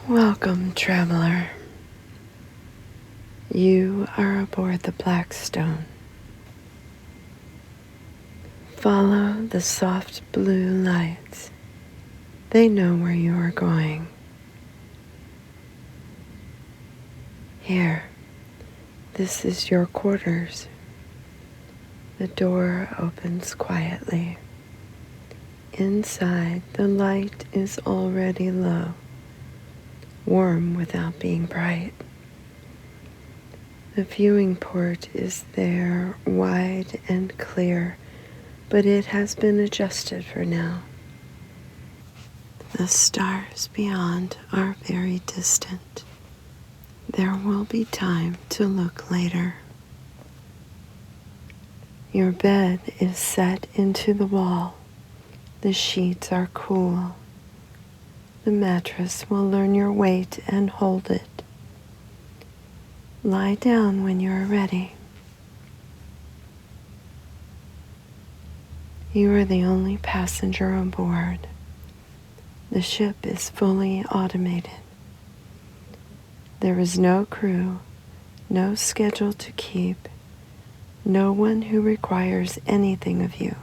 Welcome, traveler. You are aboard the Blackstone. Follow the soft blue lights. They know where you are going. Here, this is your quarters. The door opens quietly. Inside, the light is already low, warm without being bright. The viewing port is there, wide and clear, but it has been adjusted for now. The stars beyond are very distant. There will be time to look later. Your bed is set into the wall. The sheets are cool. The mattress will learn your weight and hold it. Lie down when you are ready. You are the only passenger aboard. The ship is fully automated. There is no crew, no schedule to keep, no one who requires anything of you.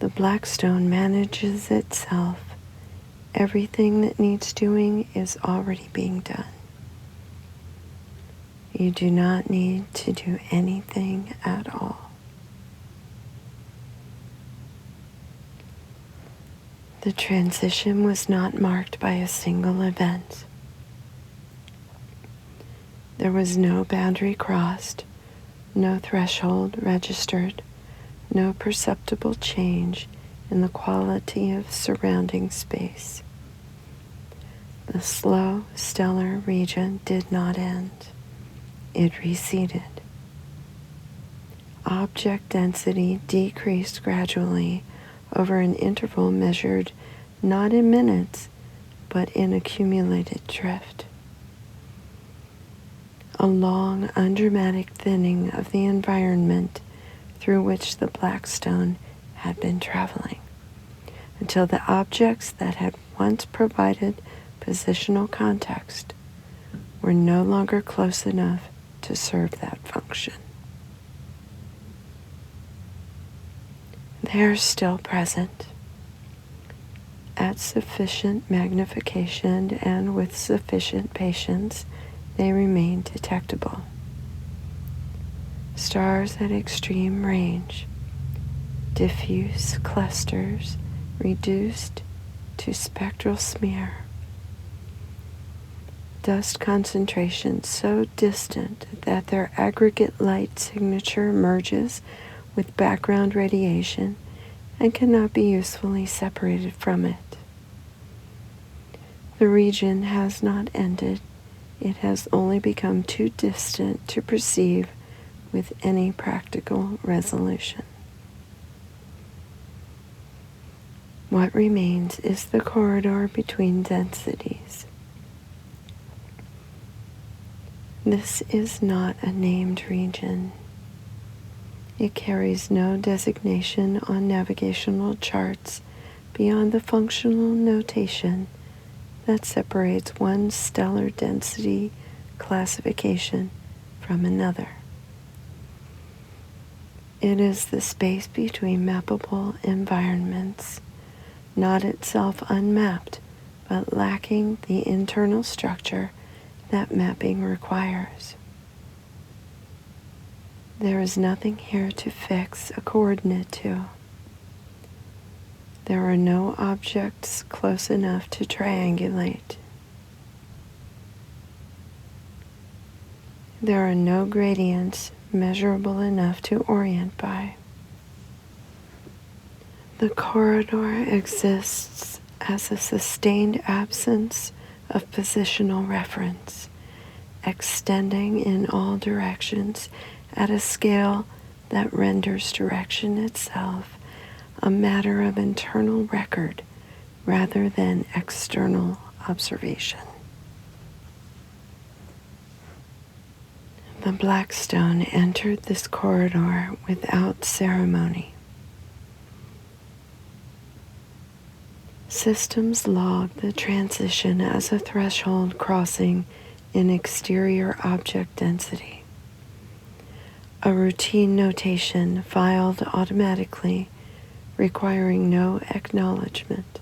The Blackstone manages itself. Everything that needs doing is already being done. You do not need to do anything at all. The transition was not marked by a single event. There was no boundary crossed, no threshold registered, no perceptible change in the quality of surrounding space. The slow stellar region did not end. It receded. Object density decreased gradually over an interval measured not in minutes, but in accumulated drift. A long, undramatic thinning of the environment through which the Blackstone had been traveling, until the objects that had once provided positional context were no longer close enough to serve that function. They are still present. At sufficient magnification and with sufficient patience, they remain detectable. Stars at extreme range, diffuse clusters reduced to spectral smear. Dust concentrations so distant that their aggregate light signature merges with background radiation and cannot be usefully separated from it. The region has not ended. It has only become too distant to perceive with any practical resolution. What remains is the corridor between densities. This is not a named region. It carries no designation on navigational charts beyond the functional notation that separates one stellar density classification from another. It is the space between mappable environments, not itself unmapped, but lacking the internal structure that mapping requires. There is nothing here to fix a coordinate to. There are no objects close enough to triangulate. There are no gradients measurable enough to orient by. The corridor exists as a sustained absence of positional reference, extending in all directions at a scale that renders direction itself a matter of internal record rather than external observation. The Blackstone entered this corridor without ceremony. Systems log the transition as a threshold crossing in exterior object density. A routine notation filed automatically, requiring no acknowledgement.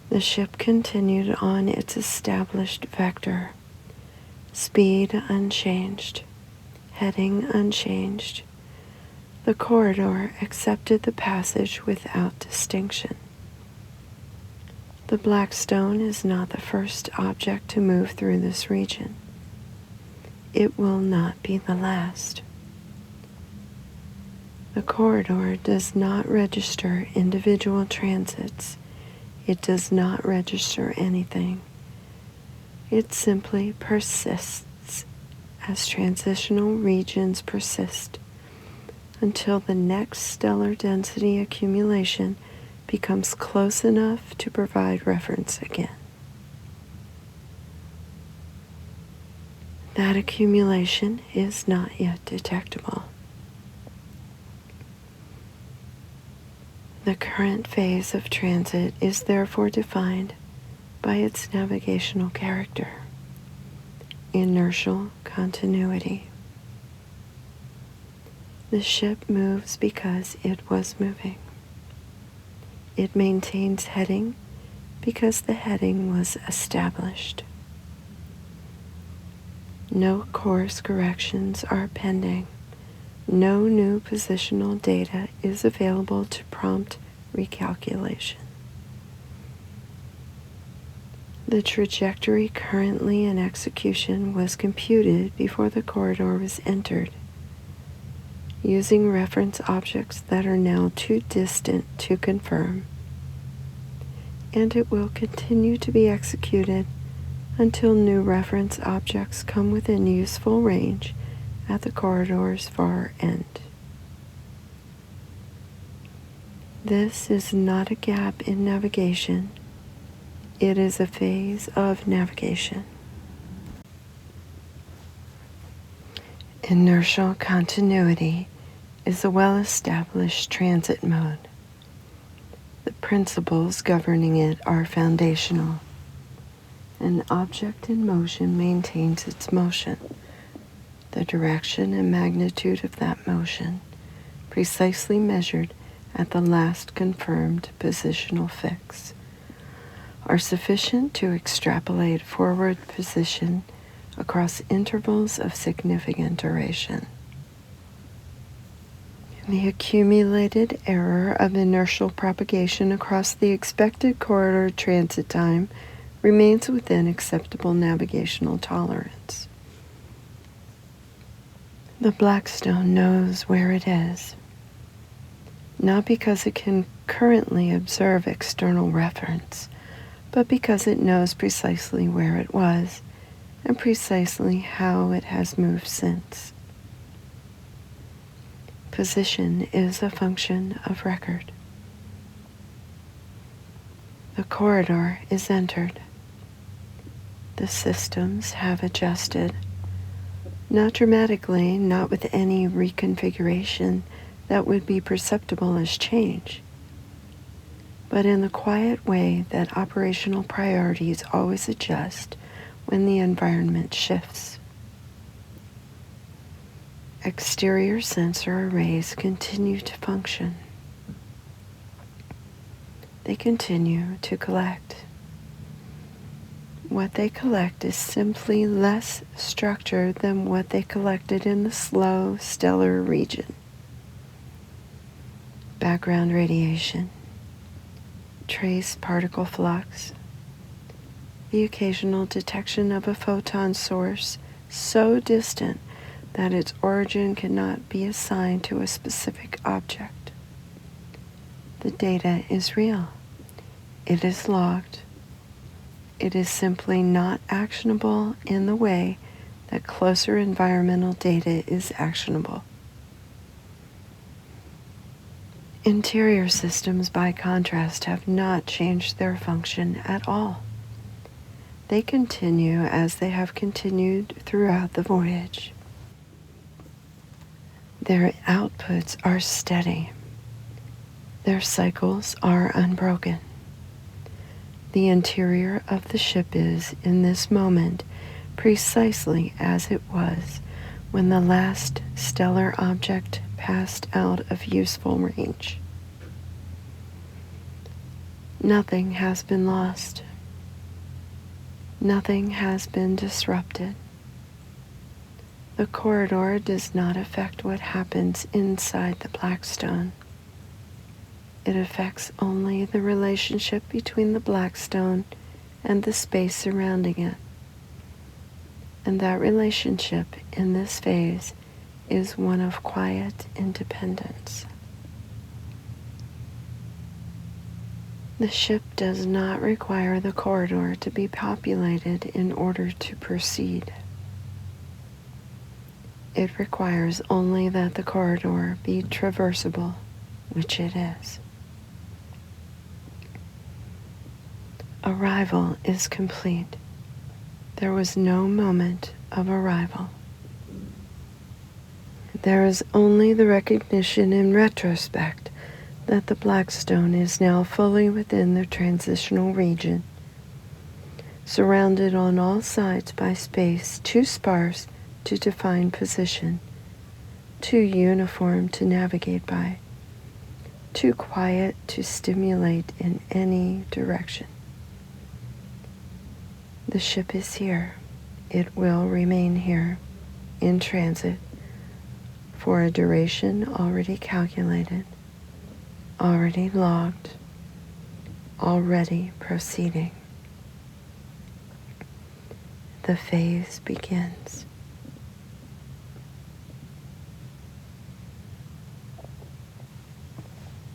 The ship continued on its established vector, speed unchanged, heading unchanged. The corridor accepted the passage without distinction. The Blackstone is not the first object to move through this region. It will not be the last. The corridor does not register individual transits. It does not register anything. It simply persists as transitional regions persist until the next stellar density accumulation becomes close enough to provide reference again. That accumulation is not yet detectable. The current phase of transit is therefore defined by its navigational character, inertial continuity. The ship moves because it was moving. It maintains heading because the heading was established. No course corrections are pending. No new positional data is available to prompt recalculation. The trajectory currently in execution was computed before the corridor was entered, using reference objects that are now too distant to confirm, and it will continue to be executed until new reference objects come within useful range at the corridor's far end. This is not a gap in navigation. It is a phase of navigation. Inertial continuity is a well-established transit mode. The principles governing it are foundational. An object in motion maintains its motion. The direction and magnitude of that motion, precisely measured at the last confirmed positional fix, are sufficient to extrapolate forward position across intervals of significant duration. The accumulated error of inertial propagation across the expected corridor transit time remains within acceptable navigational tolerance. The Blackstone knows where it is, not because it can currently observe external reference, but because it knows precisely where it was and precisely how it has moved since. Position is a function of record. The corridor is entered. The systems have adjusted, not dramatically, not with any reconfiguration that would be perceptible as change, but in the quiet way that operational priorities always adjust when the environment shifts. Exterior sensor arrays continue to function. They continue to collect. What they collect is simply less structure than what they collected in the slow stellar region. Background radiation, trace particle flux, the occasional detection of a photon source so distant that its origin cannot be assigned to a specific object. The data is real. It is logged. It is simply not actionable in the way that closer environmental data is actionable. Interior systems, by contrast, have not changed their function at all. They continue as they have continued throughout the voyage. Their outputs are steady. Their cycles are unbroken. The interior of the ship is, in this moment, precisely as it was when the last stellar object passed out of useful range. Nothing has been lost. Nothing has been disrupted. The corridor does not affect what happens inside the Blackstone. It affects only the relationship between the Blackstone and the space surrounding it. And that relationship in this phase is one of quiet independence. The ship does not require the corridor to be populated in order to proceed. It requires only that the corridor be traversable, which it is. Arrival is complete. There was no moment of arrival. There is only the recognition in retrospect that the Blackstone is now fully within the transitional region, surrounded on all sides by space too sparse to define position, too uniform to navigate by, too quiet to stimulate in any direction. The ship is here. It will remain here, in transit, for a duration already calculated, already logged, already proceeding. The phase begins.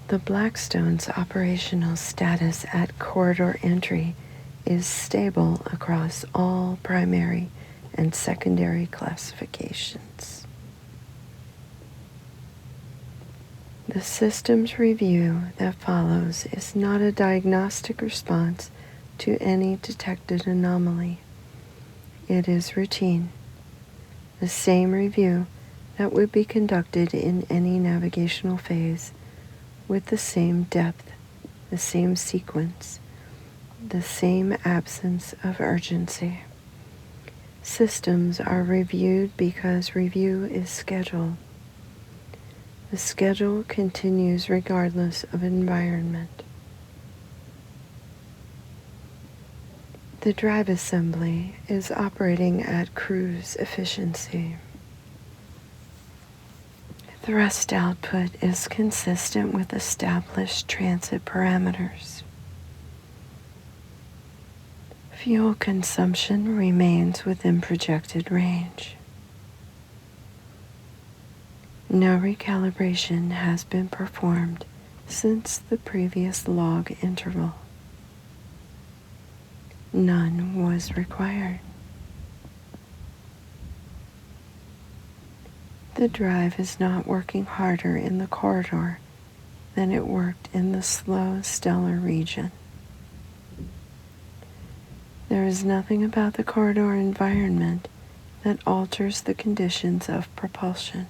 The Blackstone's operational status at corridor entry is stable across all primary and secondary classifications. The systems review that follows is not a diagnostic response to any detected anomaly. It is routine, the same review that would be conducted in any navigational phase, with the same depth, the same sequence, the same absence of urgency. Systems are reviewed because review is scheduled. The schedule continues regardless of environment. The drive assembly is operating at cruise efficiency. Thrust output is consistent with established transit parameters. Fuel consumption remains within projected range. No recalibration has been performed since the previous log interval. None was required. The drive is not working harder in the corridor than it worked in the slow stellar region. There is nothing about the corridor environment that alters the conditions of propulsion.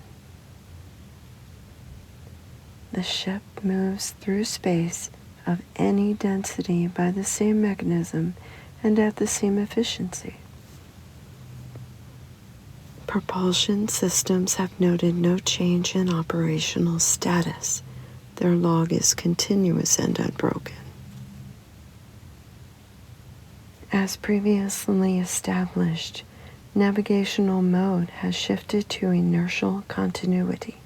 The ship moves through space of any density by the same mechanism and at the same efficiency. Propulsion systems have noted no change in operational status. Their log is continuous and unbroken. As previously established, navigational mode has shifted to inertial continuity.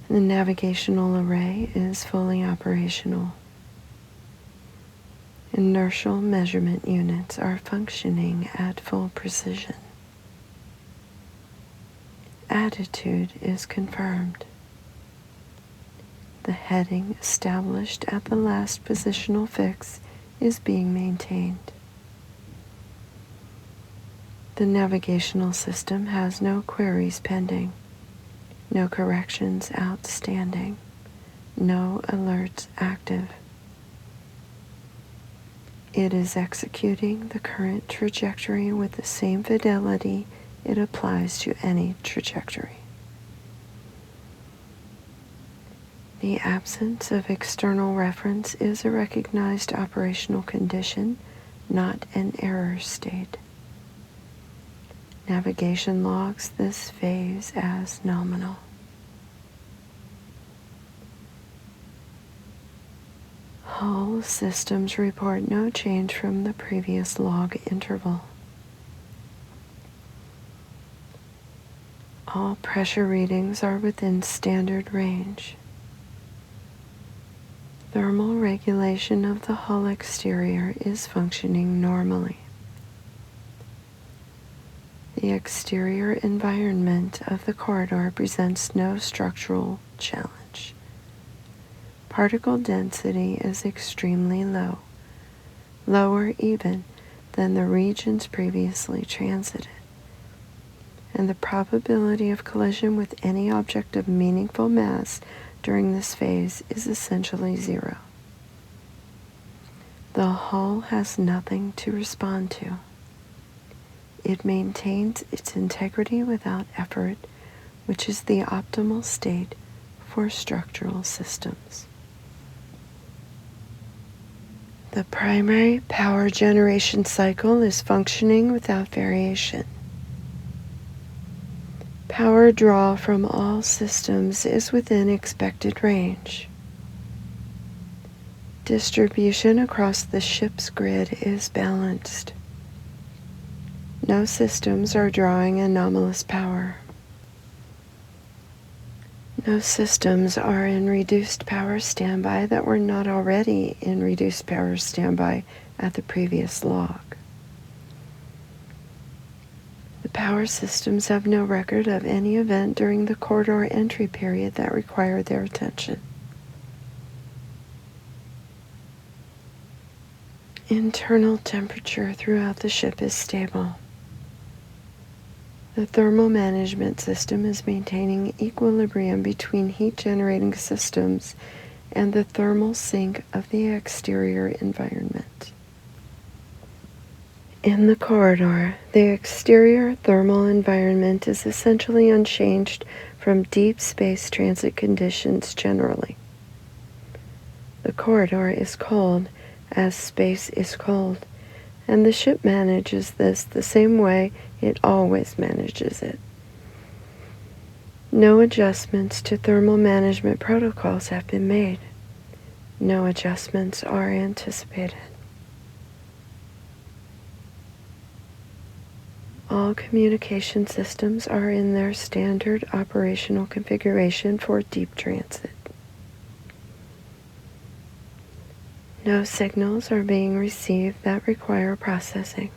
The navigational array is fully operational. Inertial measurement units are functioning at full precision. Attitude is confirmed. The heading established at the last positional fix is being maintained. The navigational system has no queries pending, no corrections outstanding, no alerts active. It is executing the current trajectory with the same fidelity it applies to any trajectory. The absence of external reference is a recognized operational condition, not an error state. Navigation logs this phase as nominal. Hull systems report no change from the previous log interval. All pressure readings are within standard range. Thermal regulation of the hull exterior is functioning normally. The exterior environment of the corridor presents no structural challenge. Particle density is extremely low, lower even than the regions previously transited, and the probability of collision with any object of meaningful mass during this phase is essentially zero. The hull has nothing to respond to. It maintains its integrity without effort, which is the optimal state for structural systems. The primary power generation cycle is functioning without variation. Power draw from all systems is within expected range. Distribution across the ship's grid is balanced. No systems are drawing anomalous power. No systems are in reduced power standby that were not already in reduced power standby at the previous log. The power systems have no record of any event during the corridor entry period that required their attention. Internal temperature throughout the ship is stable. The thermal management system is maintaining equilibrium between heat-generating systems and the thermal sink of the exterior environment. In the corridor, the exterior thermal environment is essentially unchanged from deep space transit conditions generally. The corridor is cold as space is cold, and the ship manages this the same way it always manages it. No adjustments to thermal management protocols have been made. No adjustments are anticipated. All communication systems are in their standard operational configuration for deep transit. No signals are being received that require processing.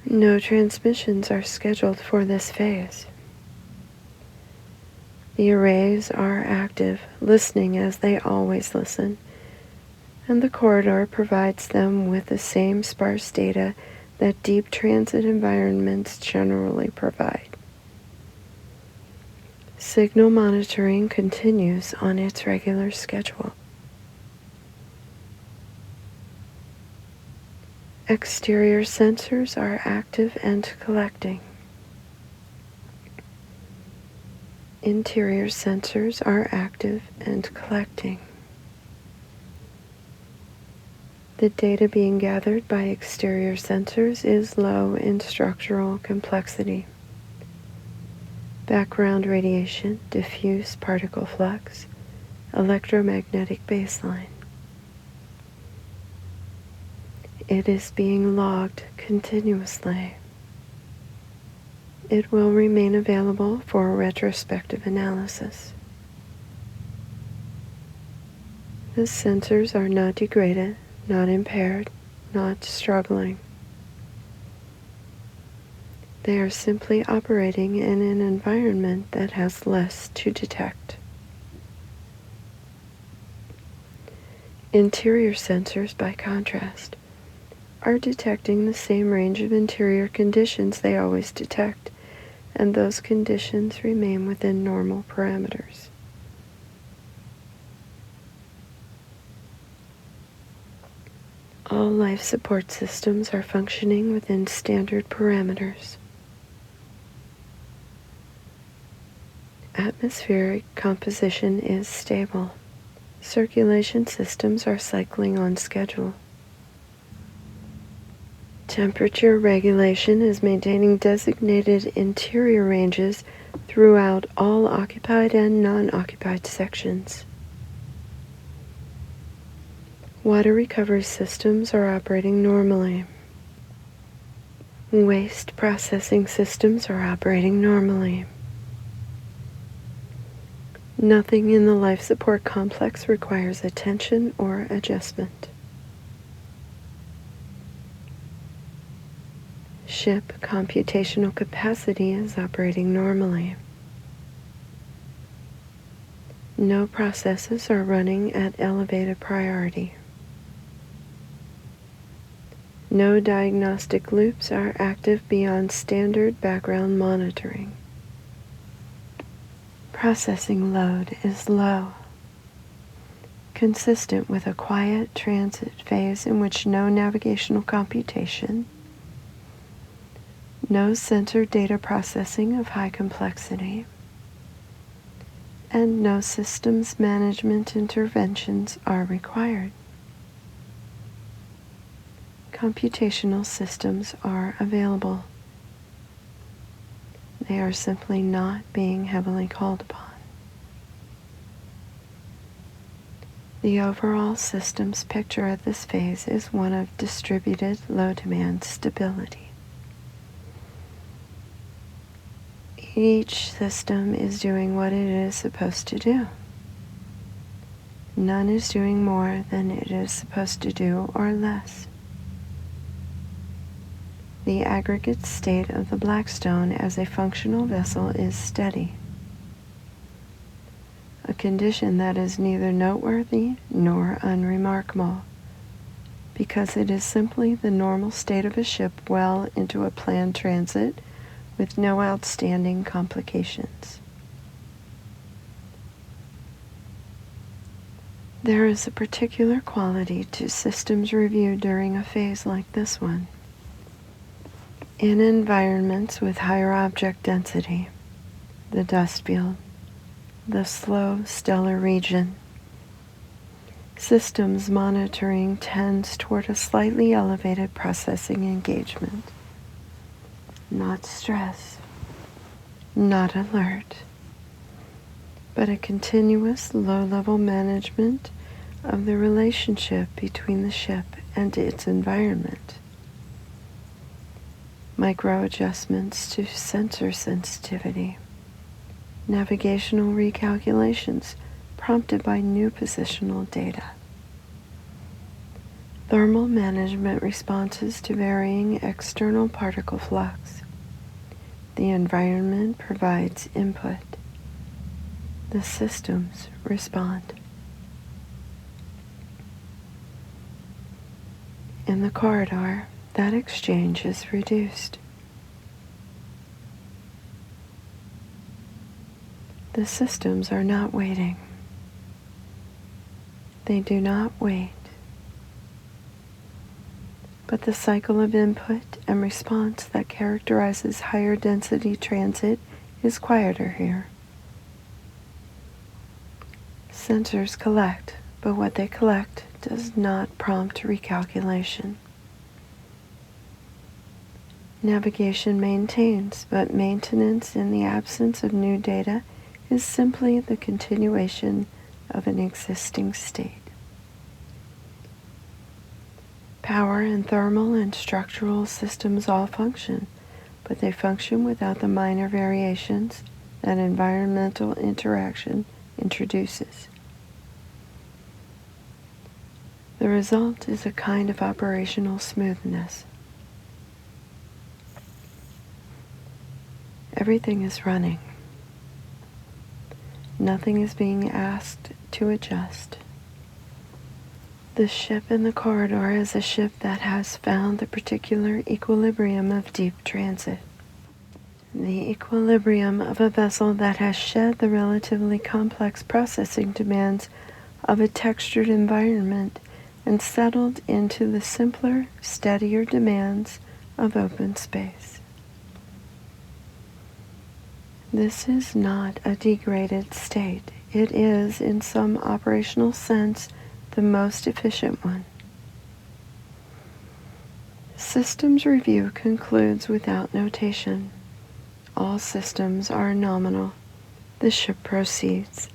No transmissions are scheduled for this phase. The arrays are active, listening as they always listen, and the corridor provides them with the same sparse data that deep transit environments generally provide. Signal monitoring continues on its regular schedule. Exterior sensors are active and collecting. Interior sensors are active and collecting. The data being gathered by exterior sensors is low in structural complexity. Background radiation, diffuse particle flux, electromagnetic baseline. It is being logged continuously. It will remain available for retrospective analysis. The sensors are not degraded, not impaired, not struggling. They are simply operating in an environment that has less to detect. Interior sensors, by contrast, are detecting the same range of interior conditions they always detect, and those conditions remain within normal parameters. All life support systems are functioning within standard parameters. Atmospheric composition is stable. Circulation systems are cycling on schedule. Temperature regulation is maintaining designated interior ranges throughout all occupied and non-occupied sections. Water recovery systems are operating normally. Waste processing systems are operating normally. Nothing in the life support complex requires attention or adjustment. Ship computational capacity is operating normally. No processes are running at elevated priority. No diagnostic loops are active beyond standard background monitoring. Processing load is low, consistent with a quiet transit phase in which no navigational computation, no sensor data processing of high complexity, and no systems management interventions are required. Computational systems are available. They are simply not being heavily called upon. The overall systems picture at this phase is one of distributed low-demand stability. Each system is doing what it is supposed to do. None is doing more than it is supposed to do or less. The aggregate state of the Blackstone as a functional vessel is steady, a condition that is neither noteworthy nor unremarkable, because it is simply the normal state of a ship well into a planned transit with no outstanding complications. There is a particular quality to systems review during a phase like this one. In environments with higher object density, the dust field, the slow stellar region, systems monitoring tends toward a slightly elevated processing engagement. Not stress, not alert, but a continuous low-level management of the relationship between the ship and its environment. Micro-adjustments to sensor sensitivity, navigational recalculations prompted by new positional data, thermal management responses to varying external particle flux. The environment provides input. The systems respond. In the corridor, that exchange is reduced. The systems are not waiting. They do not wait. But the cycle of input and response that characterizes higher density transit is quieter here. Sensors collect, but what they collect does not prompt recalculation. Navigation maintains, but maintenance in the absence of new data is simply the continuation of an existing state. Power and thermal and structural systems all function, but they function without the minor variations that environmental interaction introduces. The result is a kind of operational smoothness. Everything is running. Nothing is being asked to adjust. The ship in the corridor is a ship that has found the particular equilibrium of deep transit. The equilibrium of a vessel that has shed the relatively complex processing demands of a textured environment and settled into the simpler, steadier demands of open space. This is not a degraded state. It is, in some operational sense, the most efficient one. Systems review concludes without notation. All systems are nominal. The ship proceeds.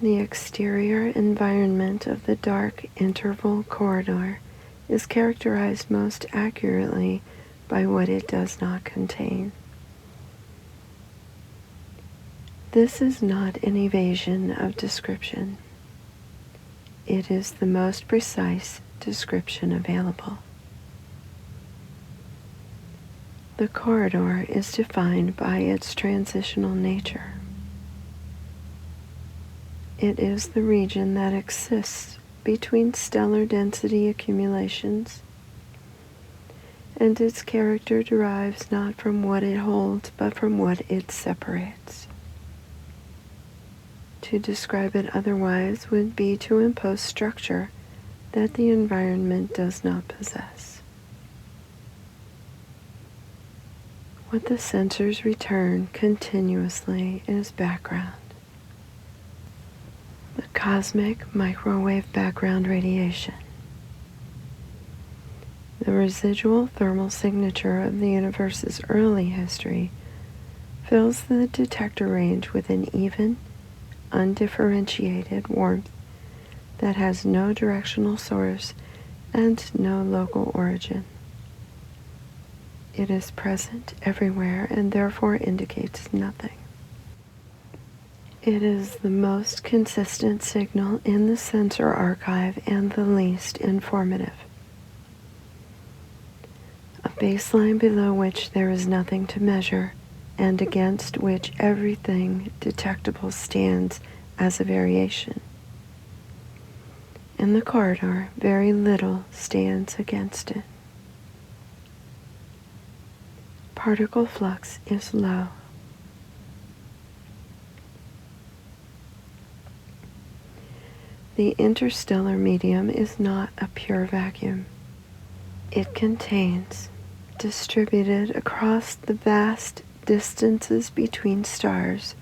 The exterior environment of the dark interval corridor is characterized most accurately by what it does not contain. This is not an evasion of description. It is the most precise description available. The corridor is defined by its transitional nature. It is the region that exists between stellar density accumulations, and its character derives not from what it holds, but from what it separates. To describe it otherwise would be to impose structure that the environment does not possess. What the sensors return continuously is background. The cosmic microwave background radiation. The residual thermal signature of the universe's early history fills the detector range with an even, undifferentiated warmth that has no directional source and no local origin. It is present everywhere and therefore indicates nothing. It is the most consistent signal in the sensor archive and the least informative. A baseline below which there is nothing to measure and against which everything detectable stands as a variation. In the corridor, very little stands against it. Particle flux is low. The interstellar medium is not a pure vacuum. It contains, distributed across the vast distances between stars,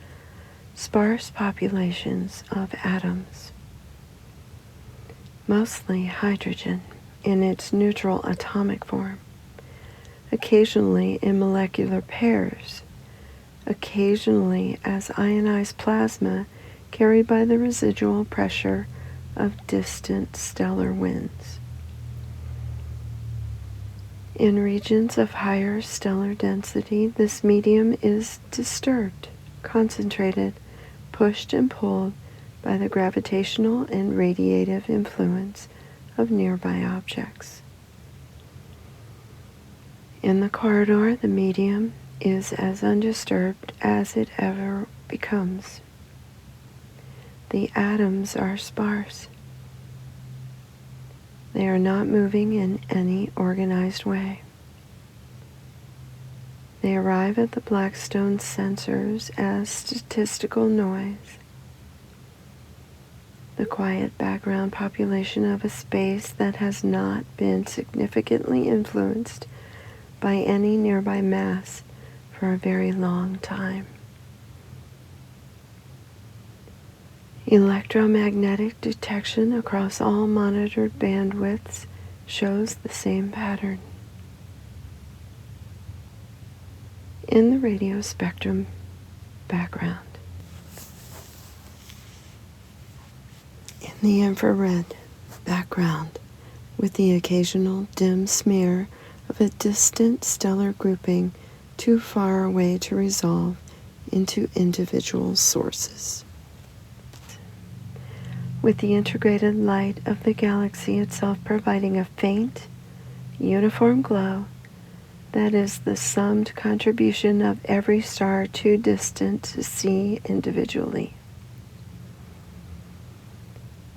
sparse populations of atoms, mostly hydrogen in its neutral atomic form, occasionally in molecular pairs, occasionally as ionized plasma carried by the residual pressure of distant stellar winds. In regions of higher stellar density, this medium is disturbed, concentrated, pushed and pulled by the gravitational and radiative influence of nearby objects. In the corridor, the medium is as undisturbed as it ever becomes. The atoms are sparse. They are not moving in any organized way. They arrive at the Blackstone sensors as statistical noise, the quiet background population of a space that has not been significantly influenced by any nearby mass for a very long time. Electromagnetic detection across all monitored bandwidths shows the same pattern. In the radio spectrum, background. In the infrared, background, with the occasional dim smear of a distant stellar grouping too far away to resolve into individual sources. With the integrated light of the galaxy itself providing a faint, uniform glow that is the summed contribution of every star too distant to see individually.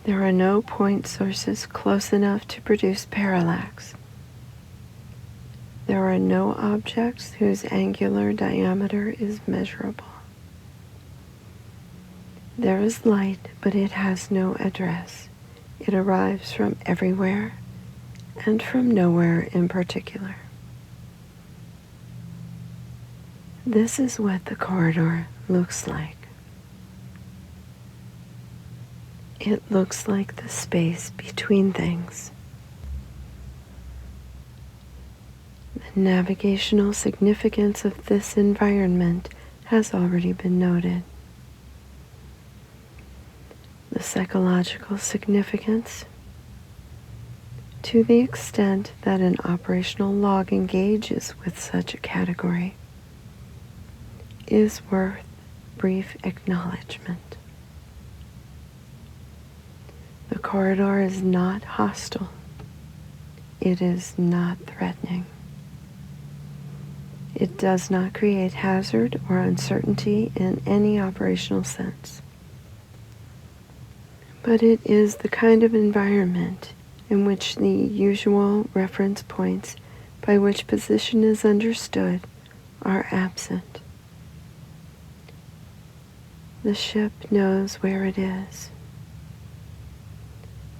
There are no point sources close enough to produce parallax. There are no objects whose angular diameter is measurable. There is light, but it has no address. It arrives from everywhere and from nowhere in particular. This is what the corridor looks like. It looks like the space between things. The navigational significance of this environment has already been noted. The psychological significance, to the extent that an operational log engages with such a category, is worth brief acknowledgement. The corridor is not hostile. It is not threatening. It does not create hazard or uncertainty in any operational sense. But it is the kind of environment in which the usual reference points by which position is understood are absent. The ship knows where it is.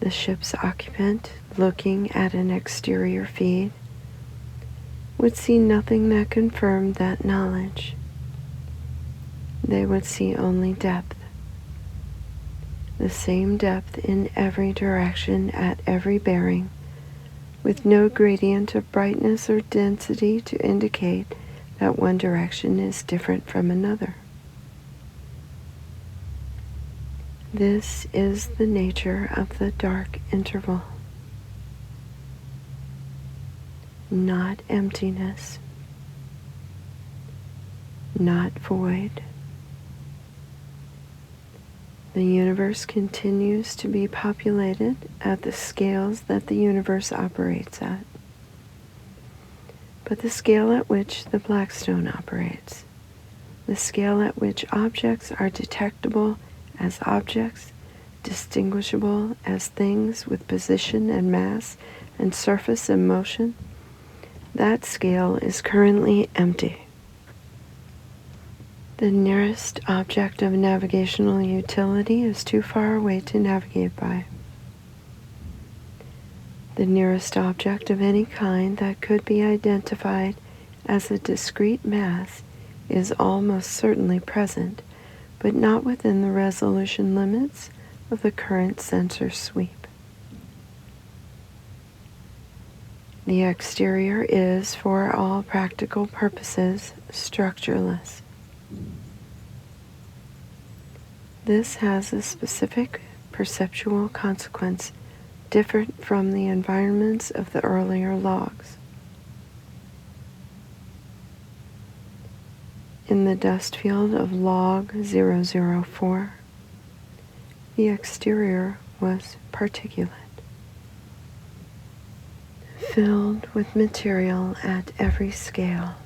The ship's occupant, looking at an exterior feed, would see nothing that confirmed that knowledge. They would see only depth. The same depth in every direction at every bearing, with no gradient of brightness or density to indicate that one direction is different from another. This is the nature of the dark interval. Not emptiness, not void. The universe continues to be populated at the scales that the universe operates at, but the scale at which the Blackstone operates, the scale at which objects are detectable as objects, distinguishable as things with position and mass and surface and motion, that scale is currently empty. The nearest object of navigational utility is too far away to navigate by. The nearest object of any kind that could be identified as a discrete mass is almost certainly present, but not within the resolution limits of the current sensor sweep. The exterior is, for all practical purposes, structureless. This has a specific perceptual consequence different from the environments of the earlier logs. In the dust field of log 004, the exterior was particulate, filled with material at every scale,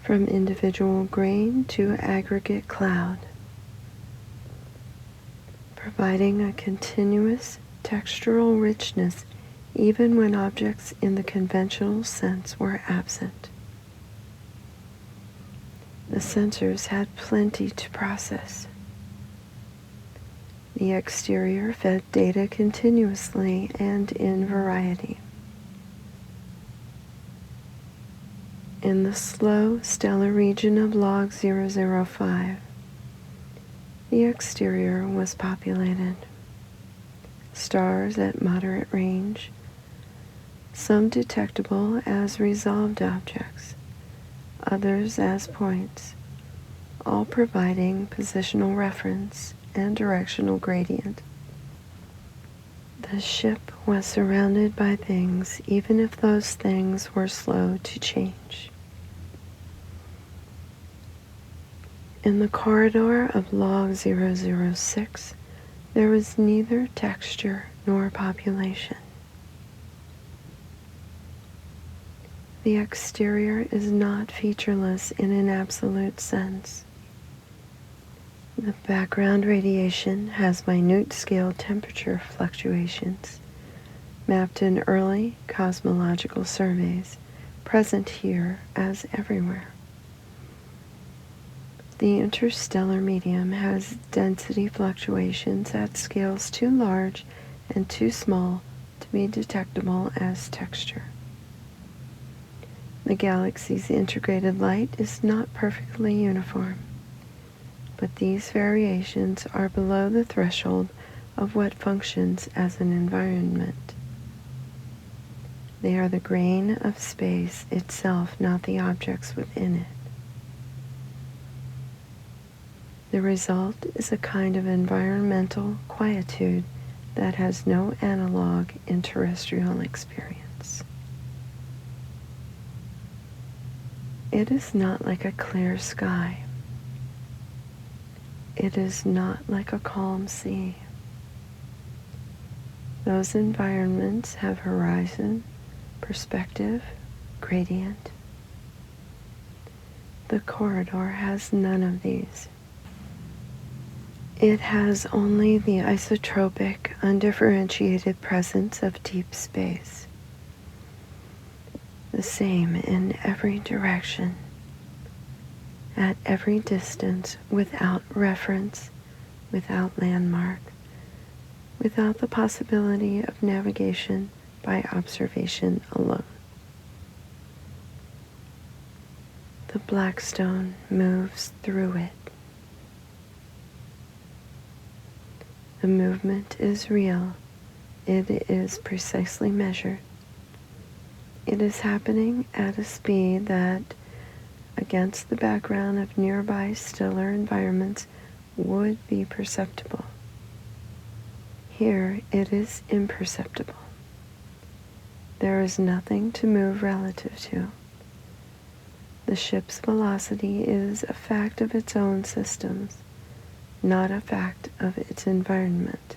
from individual grain to aggregate cloud, providing a continuous textural richness even when objects in the conventional sense were absent. The sensors had plenty to process. The exterior fed data continuously and in variety. In the slow stellar region of log 005, the exterior was populated. Stars at moderate range, some detectable as resolved objects, others as points, all providing positional reference and directional gradient. The ship was surrounded by things, even if those things were slow to change. In the corridor of log 006, there was neither texture nor population. The exterior is not featureless in an absolute sense. The background radiation has minute scale temperature fluctuations, mapped in early cosmological surveys, present here as everywhere. The interstellar medium has density fluctuations at scales too large and too small to be detectable as texture. The galaxy's integrated light is not perfectly uniform, but these variations are below the threshold of what functions as an environment. They are the grain of space itself, not the objects within it. The result is a kind of environmental quietude that has no analog in terrestrial experience. It is not like a clear sky. It is not like a calm sea. Those environments have horizon, perspective, gradient. The corridor has none of these. It has only the isotropic, undifferentiated presence of deep space, the same in every direction, at every distance, without reference, without landmark, without the possibility of navigation by observation alone. The Blackstone moves through it. The movement is real. It is precisely measured. It is happening at a speed that, against the background of nearby stellar environments, would be perceptible. Here it is imperceptible. There is nothing to move relative to. The ship's velocity is a fact of its own systems, not a fact of its environment.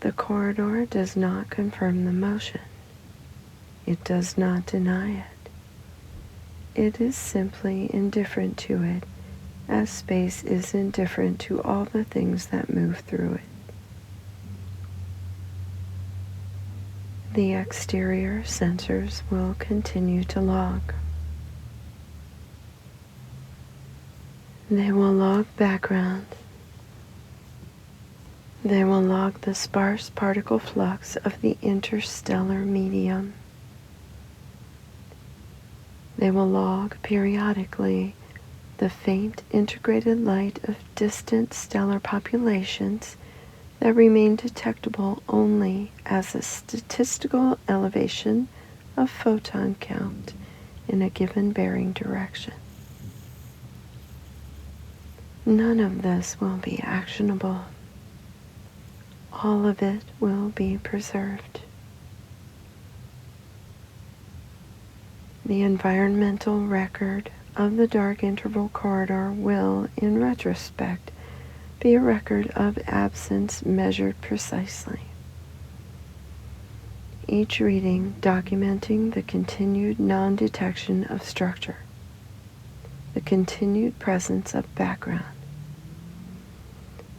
The corridor does not confirm the motion. It does not deny it. It is simply indifferent to it, as space is indifferent to all the things that move through it. The exterior sensors will continue to log. They will log background. They will log the sparse particle flux of the interstellar medium. They will log periodically the faint integrated light of distant stellar populations that remain detectable only as a statistical elevation of photon count in a given bearing direction. None of this will be actionable. All of it will be preserved. The environmental record of the dark interval corridor will, in retrospect, be a record of absence measured precisely. Each reading documenting the continued non-detection of structure, the continued presence of background,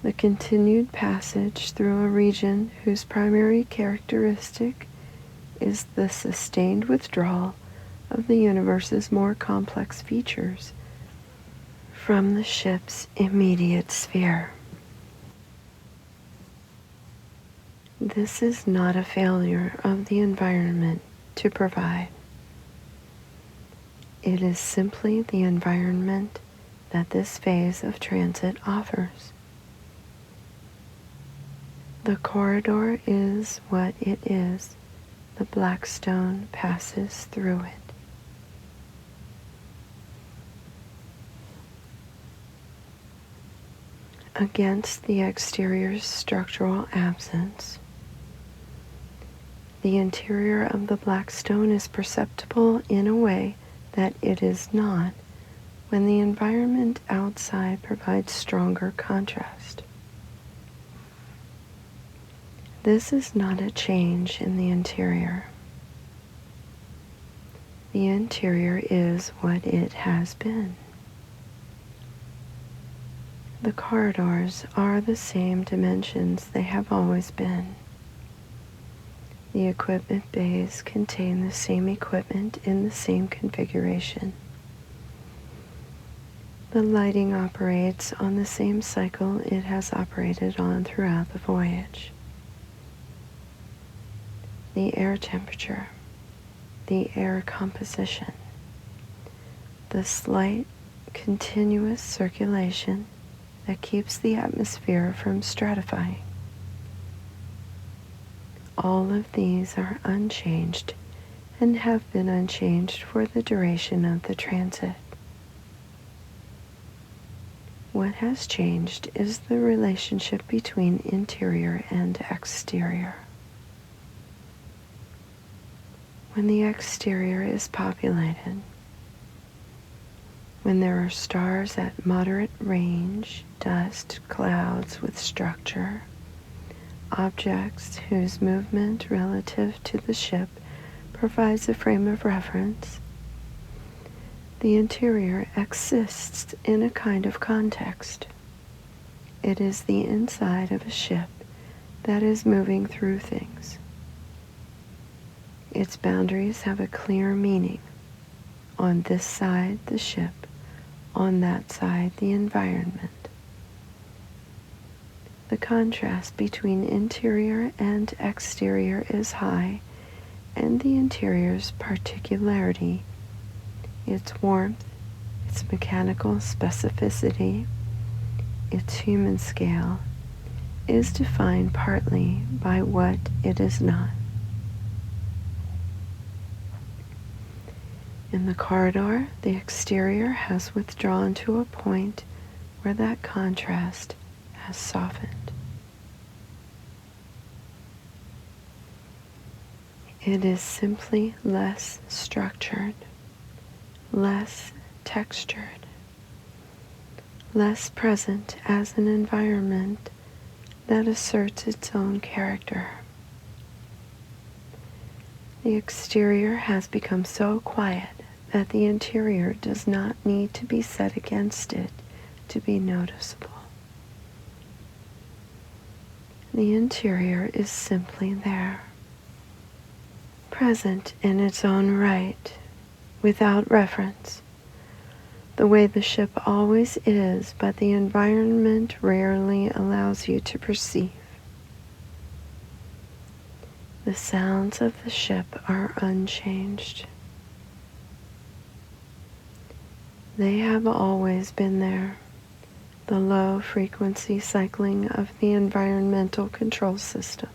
the continued passage through a region whose primary characteristic is the sustained withdrawal of the universe's more complex features from the ship's immediate sphere. This is not a failure of the environment to provide. It is simply the environment that this phase of transit offers. The corridor is what it is. The Blackstone passes through it. Against the exterior's structural absence, the interior of the Blackstone is perceptible in a way that it is not when the environment outside provides stronger contrast. This is not a change in the interior. The interior is what it has been. The corridors are the same dimensions they have always been. The equipment bays contain the same equipment in the same configuration. The lighting operates on the same cycle it has operated on throughout the voyage. The air temperature, the air composition, the slight continuous circulation that keeps the atmosphere from stratifying. All of these are unchanged and have been unchanged for the duration of the transit. What has changed is the relationship between interior and exterior. When the exterior is populated, when there are stars at moderate range, dust, clouds with structure, objects whose movement relative to the ship provides a frame of reference, the interior exists in a kind of context. It is the inside of a ship that is moving through things. Its boundaries have a clear meaning. On this side, the ship. On that side, the environment. The contrast between interior and exterior is high, and the interior's particularity, its warmth, its mechanical specificity, its human scale, is defined partly by what it is not. In the corridor, the exterior has withdrawn to a point where that contrast has softened. It is simply less structured, less textured, less present as an environment that asserts its own character. The exterior has become so quiet that the interior does not need to be set against it to be noticeable. The interior is simply there, present in its own right, without reference, the way the ship always is, but the environment rarely allows you to perceive. The sounds of the ship are unchanged. They have always been there, the low frequency cycling of the environmental control system,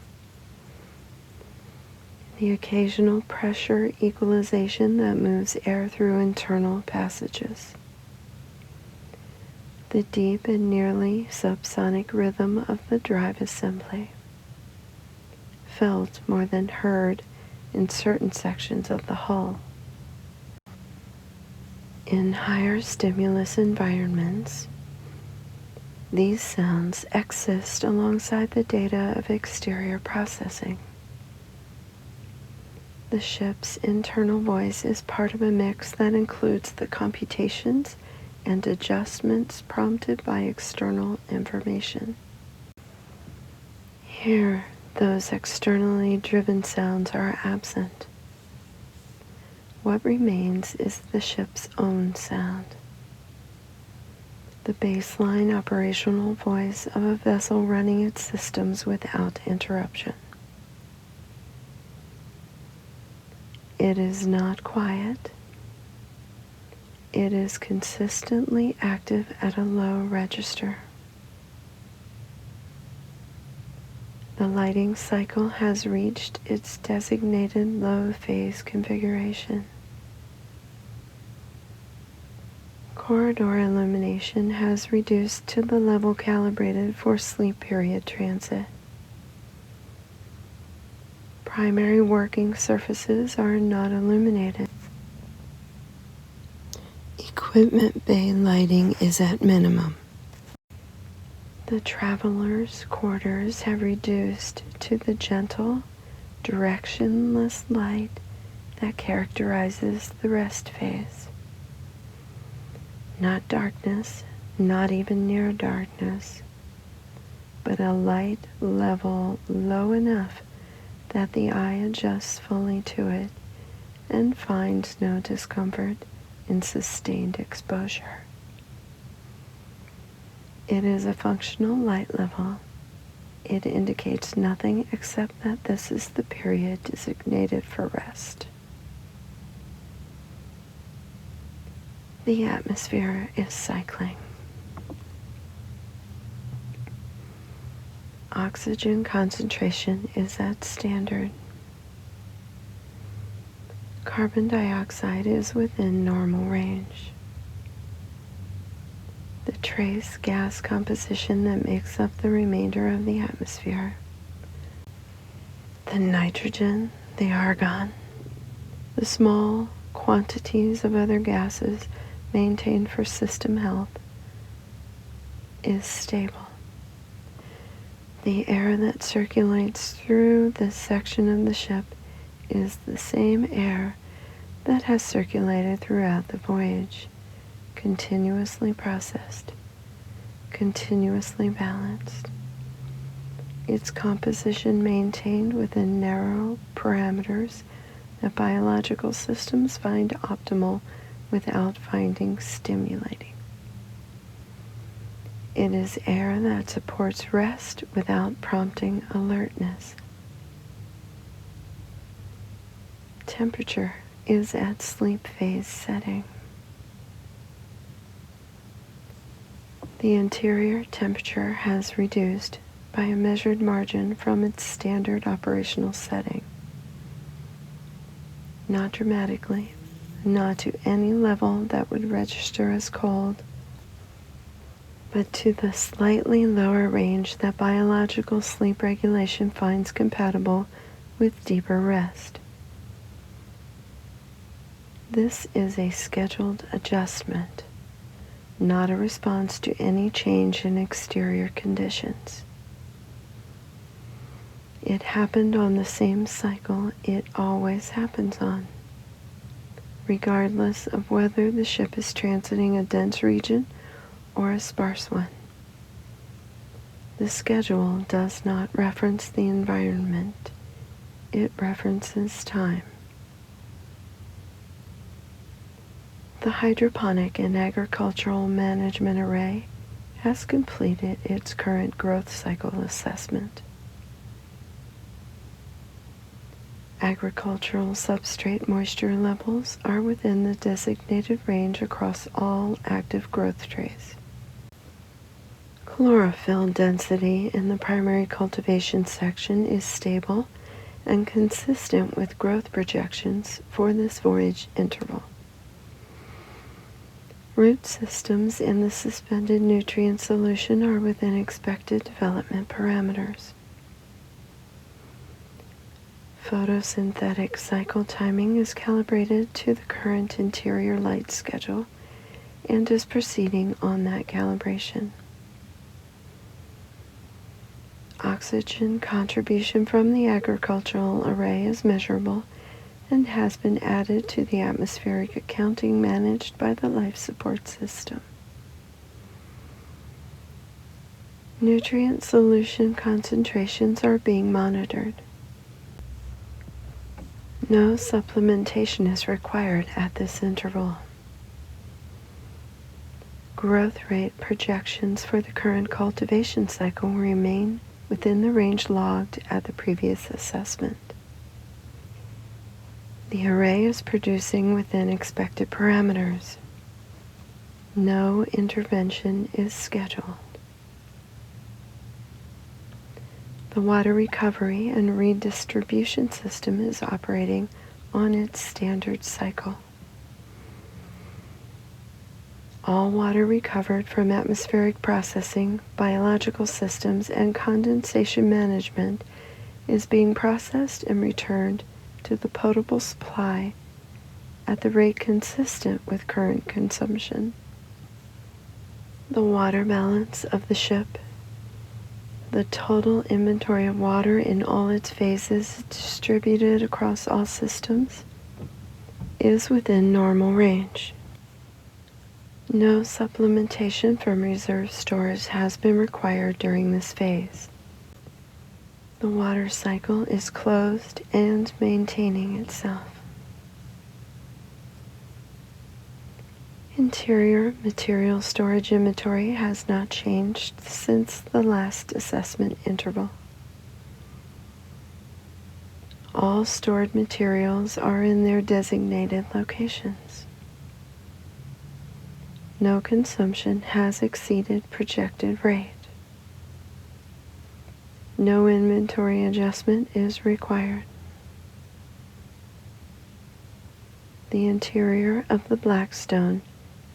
the occasional pressure equalization that moves air through internal passages, the deep and nearly subsonic rhythm of the drive assembly, felt more than heard in certain sections of the hull. In higher stimulus environments, these sounds exist alongside the data of exterior processing. The ship's internal voice is part of a mix that includes the computations and adjustments prompted by external information. Here, those externally driven sounds are absent. What remains is the ship's own sound, the baseline operational voice of a vessel running its systems without interruption. It is not quiet. It is consistently active at a low register. The lighting cycle has reached its designated low phase configuration. Corridor illumination has reduced to the level calibrated for sleep period transit. Primary working surfaces are not illuminated. Equipment bay lighting is at minimum. The travelers' quarters have reduced to the gentle, directionless light that characterizes the rest phase. Not darkness, not even near darkness, but a light level low enough that the eye adjusts fully to it and finds no discomfort in sustained exposure. It is a functional light level. It indicates nothing except that this is the period designated for rest. The atmosphere is cycling. Oxygen concentration is at standard. Carbon dioxide is within normal range. The trace gas composition that makes up the remainder of the atmosphere, the nitrogen, the argon, the small quantities of other gases maintained for system health, is stable. The air that circulates through this section of the ship is the same air that has circulated throughout the voyage, continuously processed, continuously balanced, its composition maintained within narrow parameters that biological systems find optimal without finding stimulating. It is air that supports rest without prompting alertness. Temperature is at sleep phase setting. The interior temperature has reduced by a measured margin from its standard operational setting. Not dramatically, not to any level that would register as cold, but to the slightly lower range that biological sleep regulation finds compatible with deeper rest. This is a scheduled adjustment, not a response to any change in exterior conditions. It happened on the same cycle it always happens on, regardless of whether the ship is transiting a dense region or a sparse one. The schedule does not reference the environment, it references time. The hydroponic and agricultural management array has completed its current growth cycle assessment. Agricultural substrate moisture levels are within the designated range across all active growth trays. Chlorophyll density in the primary cultivation section is stable and consistent with growth projections for this voyage interval. Root systems in the suspended nutrient solution are within expected development parameters. Photosynthetic cycle timing is calibrated to the current interior light schedule and is proceeding on that calibration. Oxygen contribution from the agricultural array is measurable and has been added to the atmospheric accounting managed by the life support system. Nutrient solution concentrations are being monitored. No supplementation is required at this interval. Growth rate projections for the current cultivation cycle remain within the range logged at the previous assessment. The array is producing within expected parameters. No intervention is scheduled. The water recovery and redistribution system is operating on its standard cycle. All water recovered from atmospheric processing, biological systems, and condensation management is being processed and returned to the potable supply at the rate consistent with current consumption. The water balance of the ship, the total inventory of water in all its phases distributed across all systems, is within normal range. No supplementation from reserve stores has been required during this phase. The water cycle is closed and maintaining itself. Interior material storage inventory has not changed since the last assessment interval. All stored materials are in their designated locations. No consumption has exceeded projected rate. No inventory adjustment is required. The interior of the Blackstone,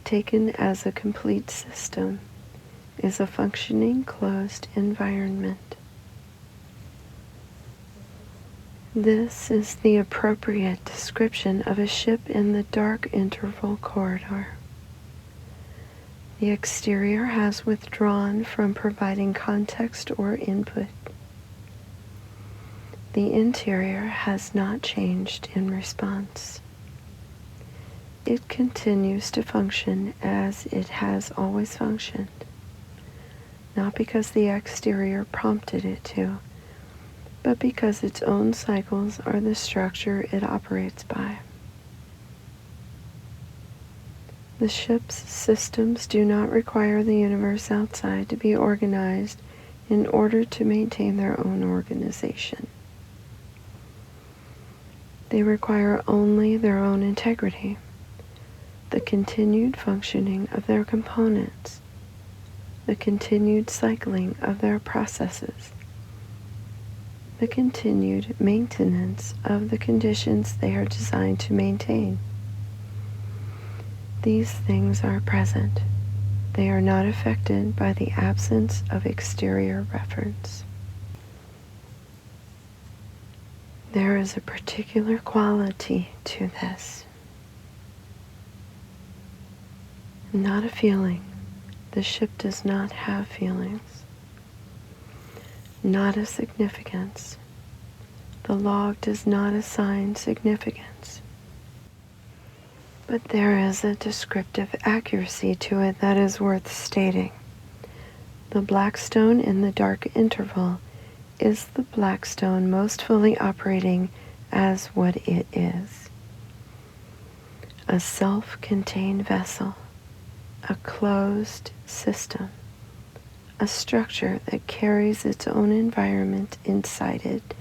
taken as a complete system, is a functioning closed environment. This is the appropriate description of a ship in the dark interval corridor. The exterior has withdrawn from providing context or input. The interior has not changed in response. It continues to function as it has always functioned, not because the exterior prompted it to, but because its own cycles are the structure it operates by. The ship's systems do not require the universe outside to be organized in order to maintain their own organization. They require only their own integrity, the continued functioning of their components, the continued cycling of their processes, the continued maintenance of the conditions they are designed to maintain. These things are present. They are not affected by the absence of exterior reference. There is a particular quality to this. Not a feeling. The ship does not have feelings. Not a significance. The log does not assign significance. But there is a descriptive accuracy to it that is worth stating. The Blackstone in the dark interval is the Blackstone most fully operating as what it is. A self-contained vessel, a closed system, a structure that carries its own environment inside it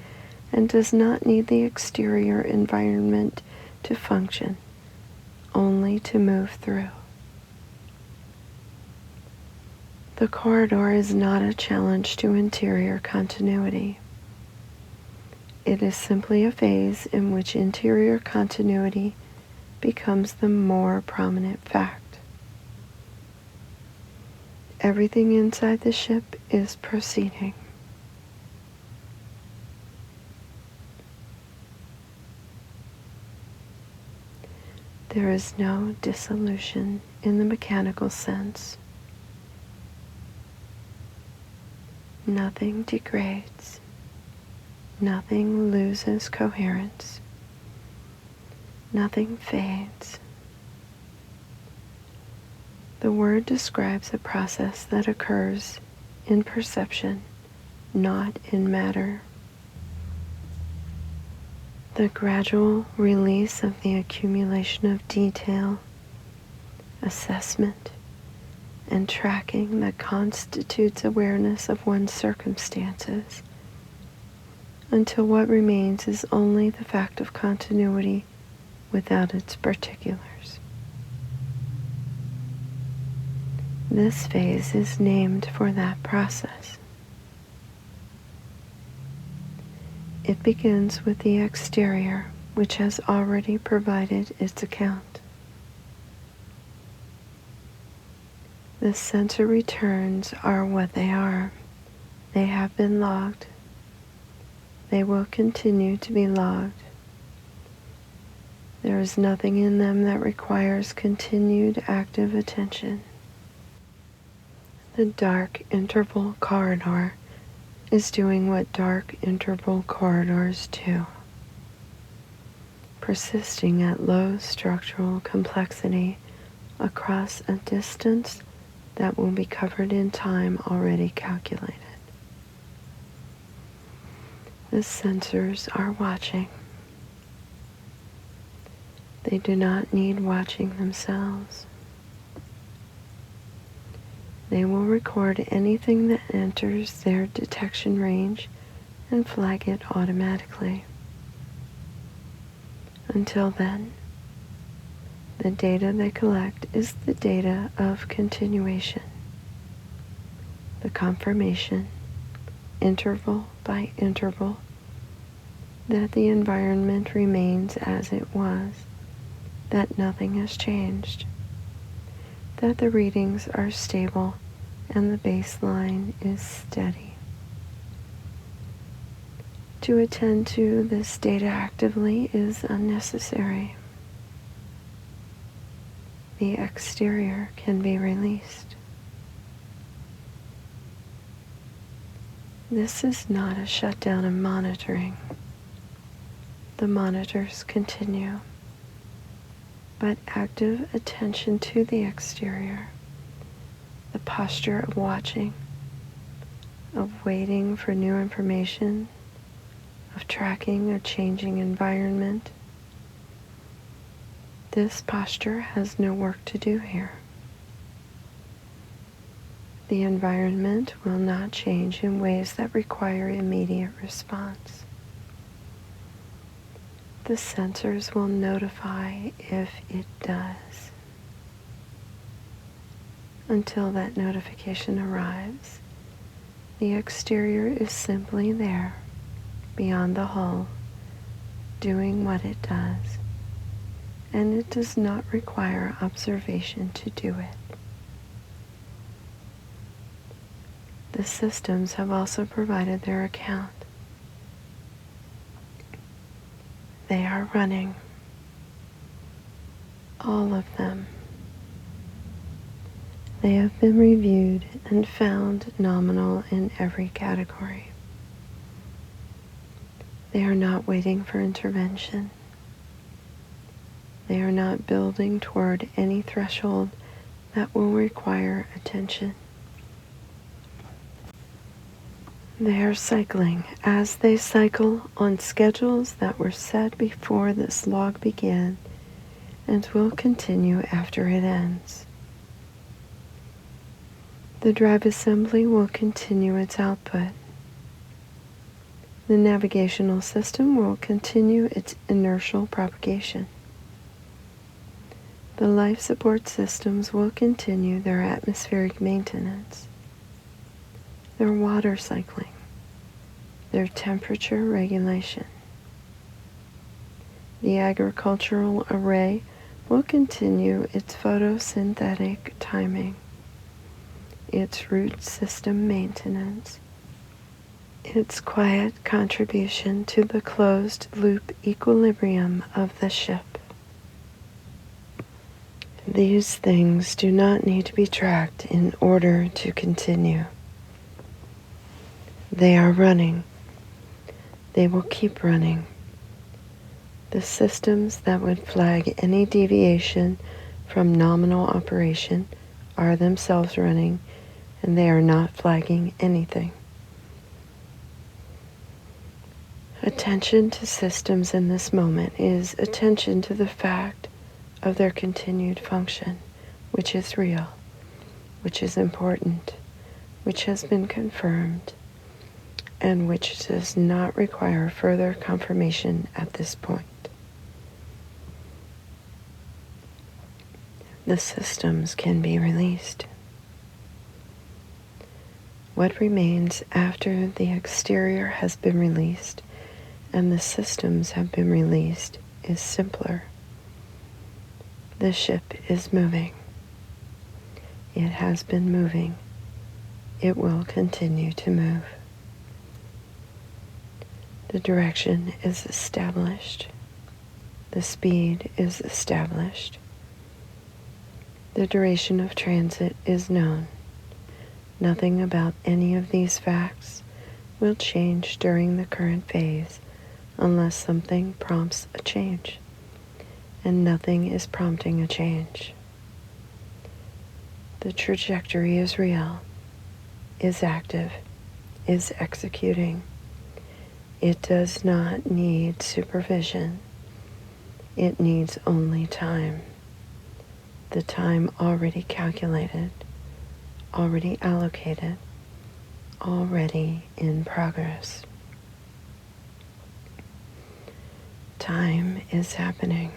and does not need the exterior environment to function, only to move through. The corridor is not a challenge to interior continuity. It is simply a phase in which interior continuity becomes the more prominent fact. Everything inside the ship is proceeding. There is no dissolution in the mechanical sense. Nothing degrades. Nothing loses coherence. Nothing fades. The word describes a process that occurs in perception, not in matter. The gradual release of the accumulation of detail, assessment, and tracking that constitutes awareness of one's circumstances, until what remains is only the fact of continuity without its particulars. This phase is named for that process. It begins with the exterior, which has already provided its account. The sensor returns are what they are. They have been logged. They will continue to be logged. There is nothing in them that requires continued active attention. The dark interval corridor is doing what dark interval corridors do, persisting at low structural complexity across a distance that will be covered in time already calculated. The sensors are watching. They do not need watching themselves. They will record anything that enters their detection range and flag it automatically. Until then, The data they collect is the data of continuation, the confirmation, interval by interval, that the environment remains as it was, that nothing has changed, that the readings are stable and the baseline is steady. To attend to this data actively is unnecessary. The exterior can be released. This is not a shutdown of monitoring. The monitors continue, but active attention to the exterior, the posture of watching, of waiting for new information, of tracking a changing environment. This posture has no work to do here. The environment will not change in ways that require immediate response. The sensors will notify if it does. Until that notification arrives, the exterior is simply there, beyond the hull, doing what it does, and it does not require observation to do it. The systems have also provided their account. They are running, all of them. They have been reviewed and found nominal in every category. They are not waiting for intervention. They are not building toward any threshold that will require attention. They are cycling as they cycle on schedules that were set before this log began and will continue after it ends. The drive assembly will continue its output. The navigational system will continue its inertial propagation. The life support systems will continue their atmospheric maintenance, their water cycling, their temperature regulation. The agricultural array will continue its photosynthetic timing, its root system maintenance, its quiet contribution to the closed loop equilibrium of the ship. These things do not need to be tracked in order to continue. They are running. They will keep running. The systems that would flag any deviation from nominal operation are themselves running, and they are not flagging anything. Attention to systems in this moment is attention to the fact of their continued function, which is real, which is important, which has been confirmed, and which does not require further confirmation at this point. The systems can be released. What remains after the exterior has been released and the systems have been released is simpler. The ship is moving. It has been moving. It will continue to move. The direction is established. The speed is established. The duration of transit is known. Nothing about any of these facts will change during the current phase unless something prompts a change, and nothing is prompting a change. The trajectory is real, is active, is executing. It does not need supervision. It needs only time. The time already calculated, already allocated, already in progress. Time is happening.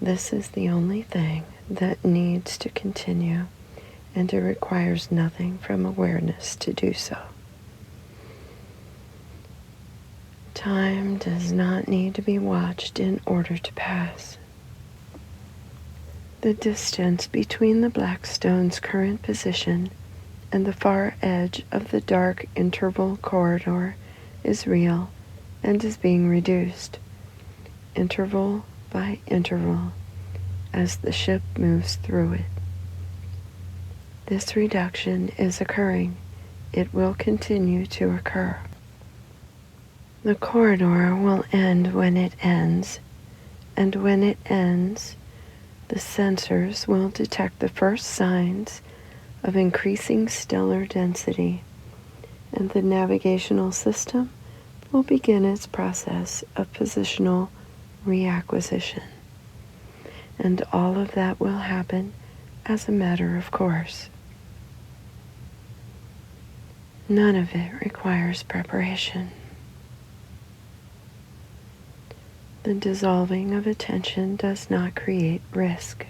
This is the only thing that needs to continue, and it requires nothing from awareness to do so. Time does not need to be watched in order to pass. The distance between the Blackstone's current position and the far edge of the dark interval corridor is real and is being reduced, interval by interval, as the ship moves through it. This reduction is occurring. It will continue to occur. The corridor will end when it ends, and when it ends, the sensors will detect the first signs of increasing stellar density, and the navigational system will begin its process of positional reacquisition. And all of that will happen as a matter of course. None of it requires preparation. The dissolving of attention does not create risk.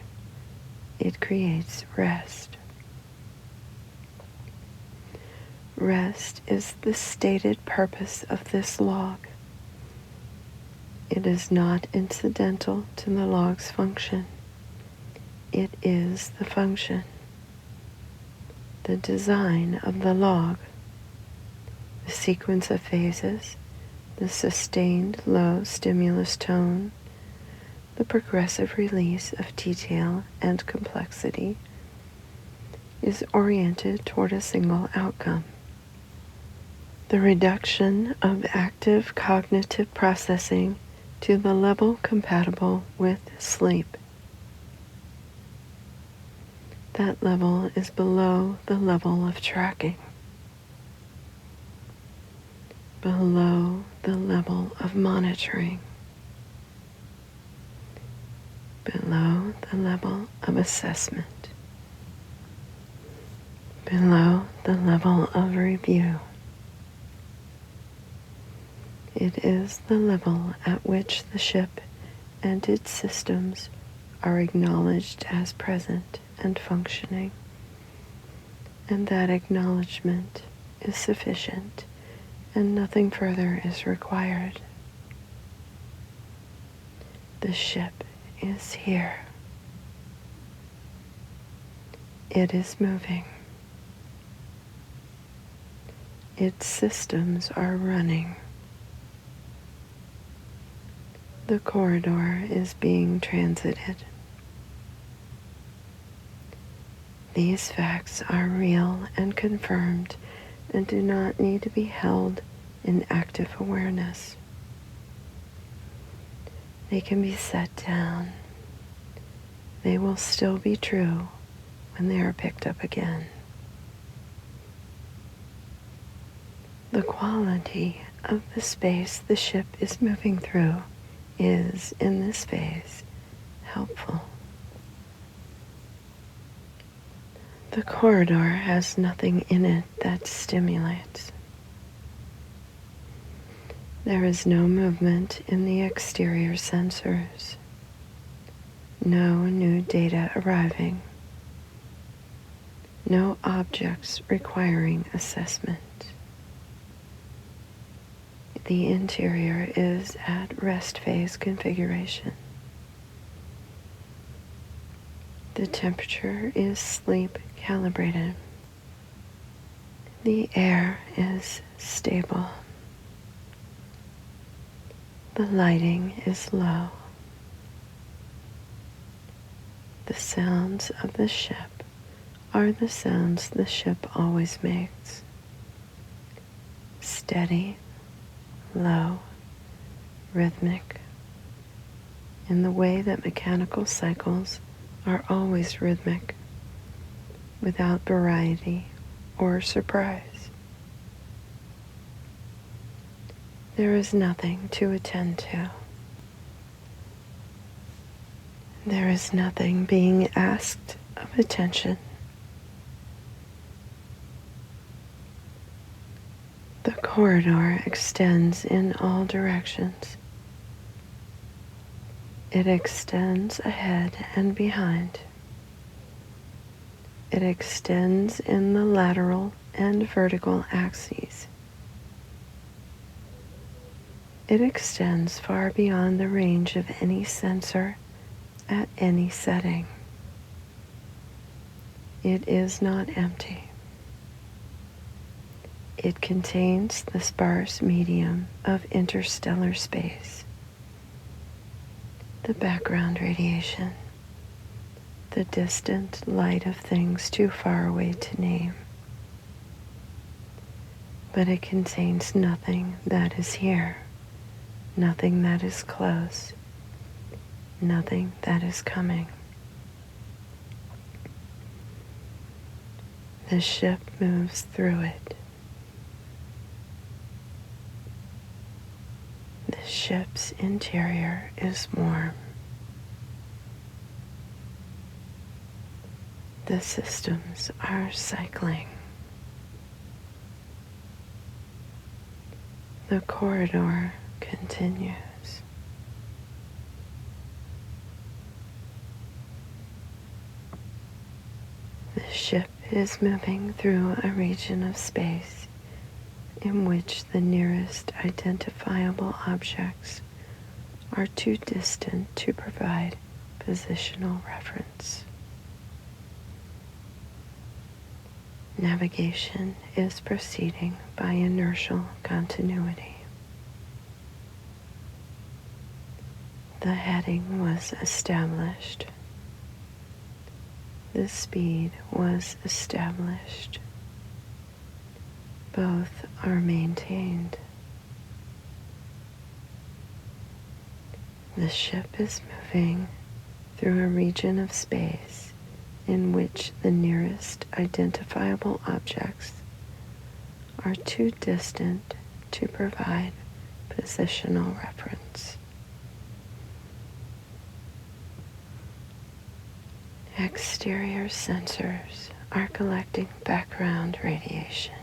It creates rest. Rest is the stated purpose of this log. It is not incidental to the log's function. It is the function. The design of the log, the sequence of phases, the sustained low stimulus tone, the progressive release of detail and complexity, is oriented toward a single outcome: the reduction of active cognitive processing to the level compatible with sleep. That level is below the level of tracking, below the level of monitoring, below the level of assessment, below the level of review. It is the level at which the ship and its systems are acknowledged as present and functioning, and that acknowledgement is sufficient, and nothing further is required. The ship is here. It is moving. Its systems are running. The corridor is being transited. These facts are real and confirmed and do not need to be held in active awareness. They can be set down. They will still be true when they are picked up again. The quality of the space the ship is moving through is, in this phase, helpful. The corridor has nothing in it that stimulates. There is no movement in the exterior sensors, no new data arriving, no objects requiring assessment. The interior is at rest phase configuration. The temperature is sleep calibrated. The air is stable. The lighting is low. The sounds of the ship are the sounds the ship always makes. Steady, low, rhythmic, in the way that mechanical cycles are always rhythmic, without variety or surprise. There is nothing to attend to. There is nothing being asked of attention. The corridor extends in all directions. It extends ahead and behind. It extends in the lateral and vertical axes. It extends far beyond the range of any sensor at any setting. It is not empty. It contains the sparse medium of interstellar space, the background radiation, the distant light of things too far away to name. But it contains nothing that is here, nothing that is close, nothing that is coming. The ship moves through it. The ship's interior is warm. The systems are cycling. The corridor continues. The ship is moving through a region of space in which the nearest identifiable objects are too distant to provide positional reference. Navigation is proceeding by inertial continuity. The heading was established. The speed was established. Both are maintained. The ship is moving through a region of space in which the nearest identifiable objects are too distant to provide positional reference. Exterior sensors are collecting background radiation.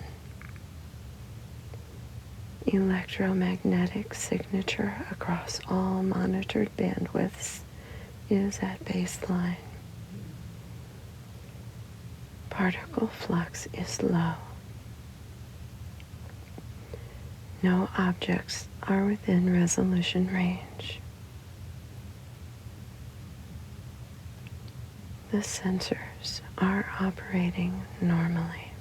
Electromagnetic signature across all monitored bandwidths is at baseline. Particle flux is low. No objects are within resolution range. The sensors are operating normally.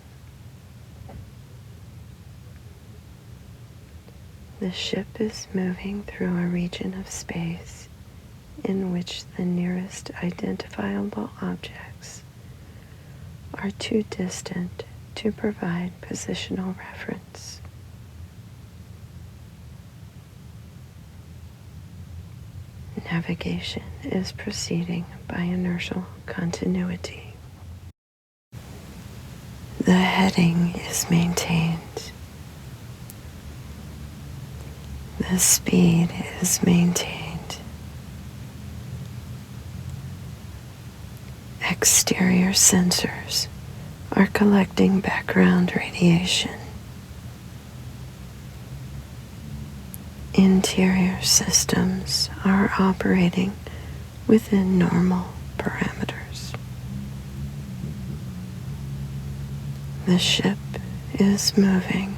The ship is moving through a region of space in which the nearest identifiable objects are too distant to provide positional reference. Navigation is proceeding by inertial continuity. The heading is maintained. The speed is maintained. Exterior sensors are collecting background radiation. Interior systems are operating within normal parameters. The ship is moving.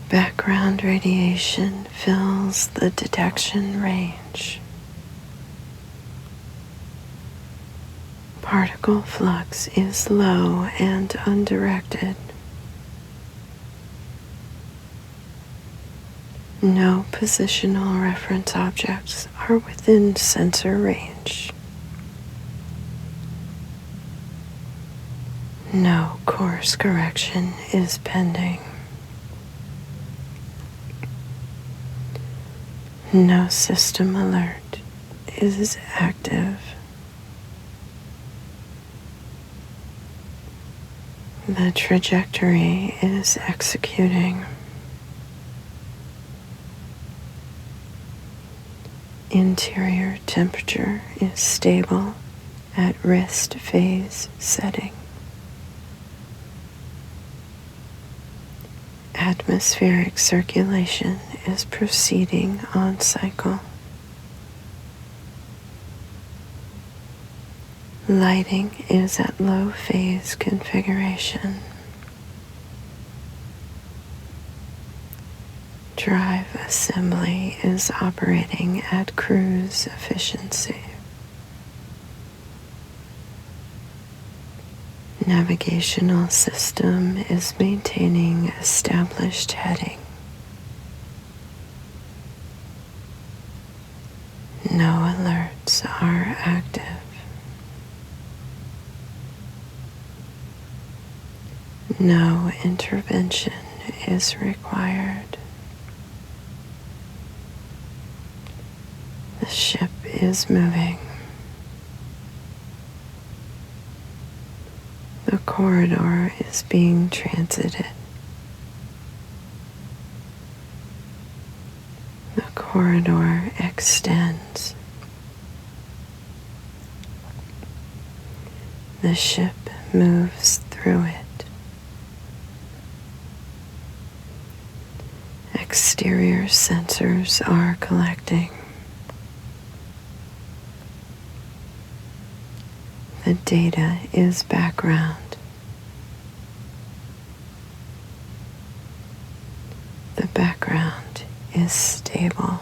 Background radiation fills the detection range. Particle flux is low and undirected. No positional reference objects are within sensor range. No course correction is pending. No system alert is active. The trajectory is executing. Interior temperature is stable at wrist phase setting. Atmospheric circulation is proceeding on cycle. Lighting is at low phase configuration. Drive assembly is operating at cruise efficiency. Navigational system is maintaining established heading. No alerts are active. No intervention is required. The ship is moving. The corridor is being transited. The corridor extends. The ship moves through it. Exterior sensors are collecting. The data is background. The background is stable.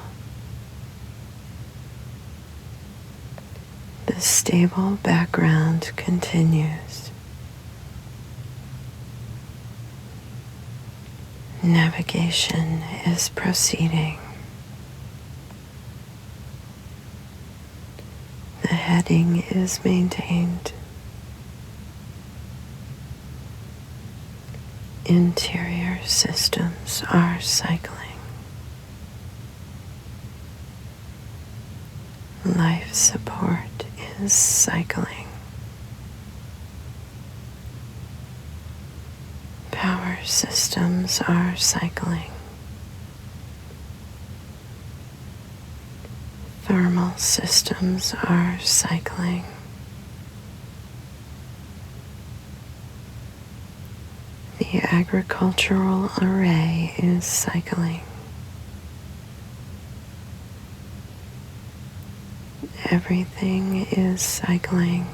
The stable background continues. Navigation is proceeding. The heading is maintained. Interior systems are cycling. Life support is cycling. Power systems are cycling. Thermal systems are cycling. The agricultural array is cycling. Everything is cycling.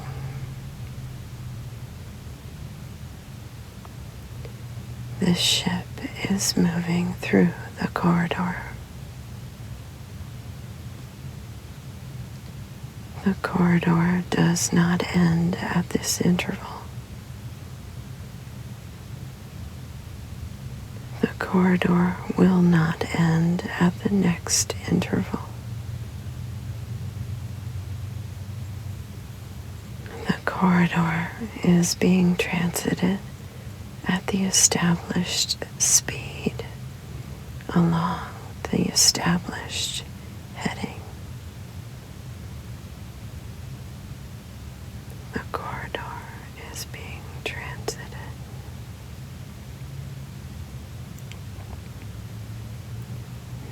The ship is moving through the corridor. The corridor does not end at this interval. The corridor will not end at the next interval. The corridor is being transited at the established speed along the established heading. The corridor is being transited.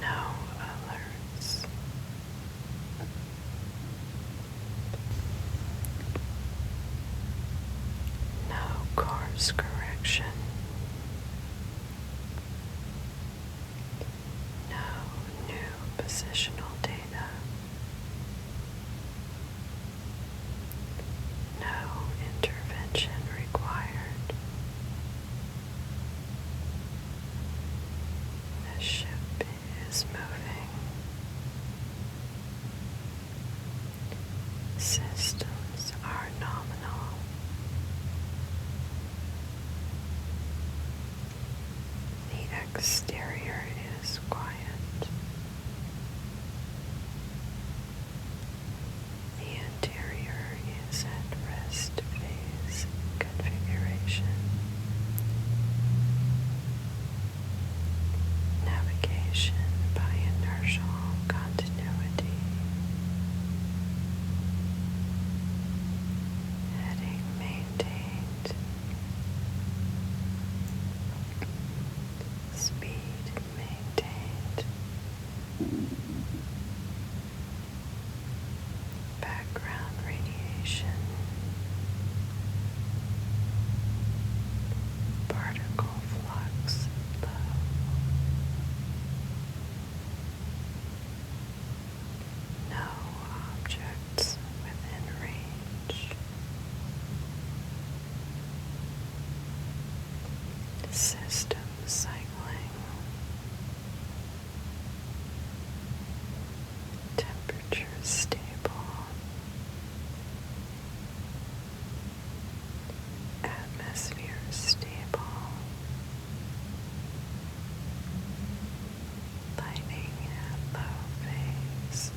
No alerts. No course correction. No new positional data. No intervention required. The ship is moving. Systems are nominal. The exterior is quiet. System cycling. Temperature stable. Atmosphere stable. Lighting at low phase.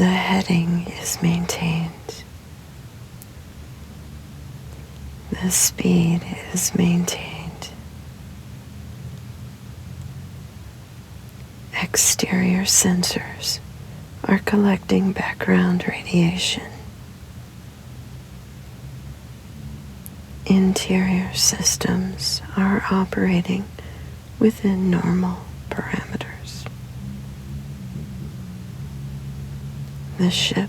The heading is maintained. The speed is maintained. Exterior sensors are collecting background radiation. Interior systems are operating within normal parameters. The ship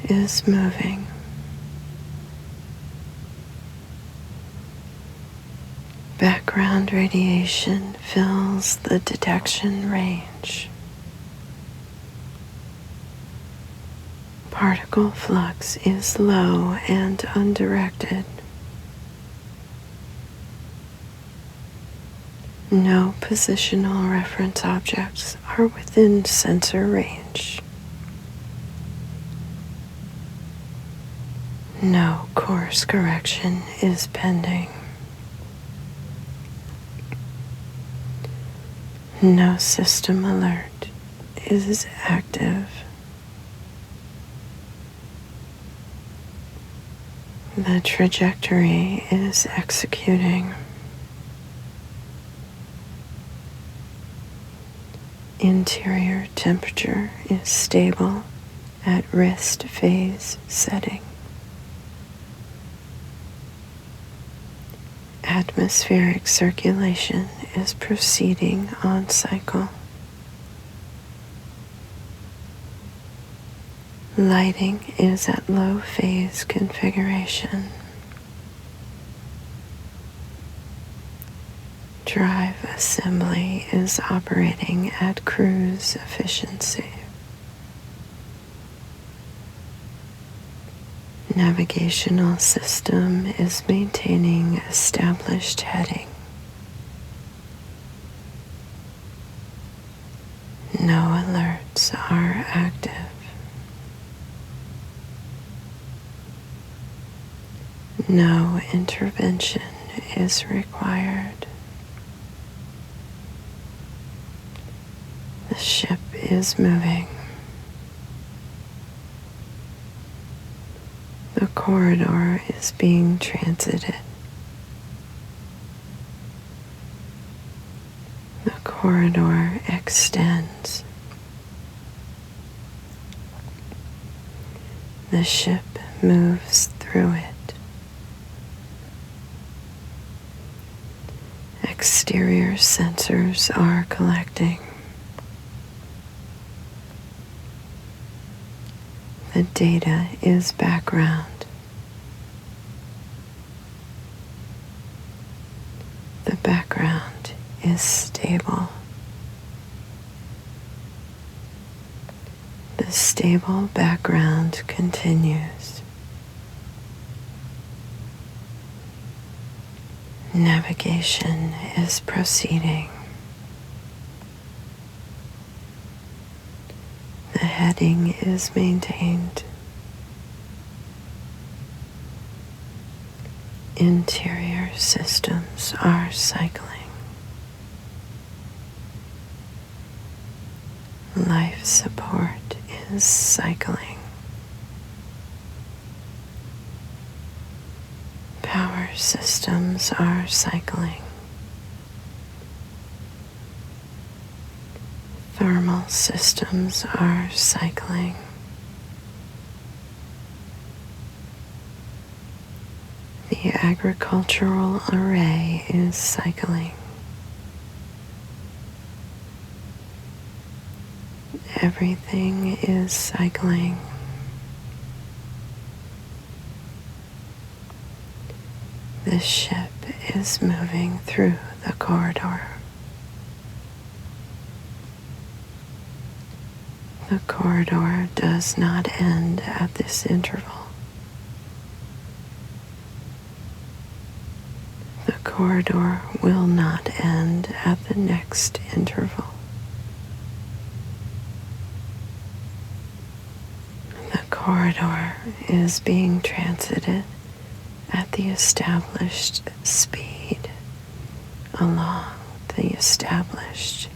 is moving. Background radiation fills the detection range. Particle flux is low and undirected. No positional reference objects are within sensor range. No course correction is pending. No system alert is active. The trajectory is executing. Interior temperature is stable at rest phase setting. Atmospheric circulation is proceeding on cycle. Lighting is at low phase configuration. Drive assembly is operating at cruise efficiency. Navigational system is maintaining established heading. No alerts are active. No intervention is required. The ship is moving. The corridor is being transited. The corridor extends. The ship moves through it. Exterior sensors are collecting. The data is background. The background is stable. The stable background continues. Navigation is proceeding. The heading is maintained. Interior systems are cycling. Life support is cycling. Power systems are cycling. Thermal systems are cycling. The agricultural array is cycling. Everything is cycling. The ship is moving through the corridor. The corridor does not end at this interval. The corridor will not end at the next interval. The corridor is being transited at the established speed along the established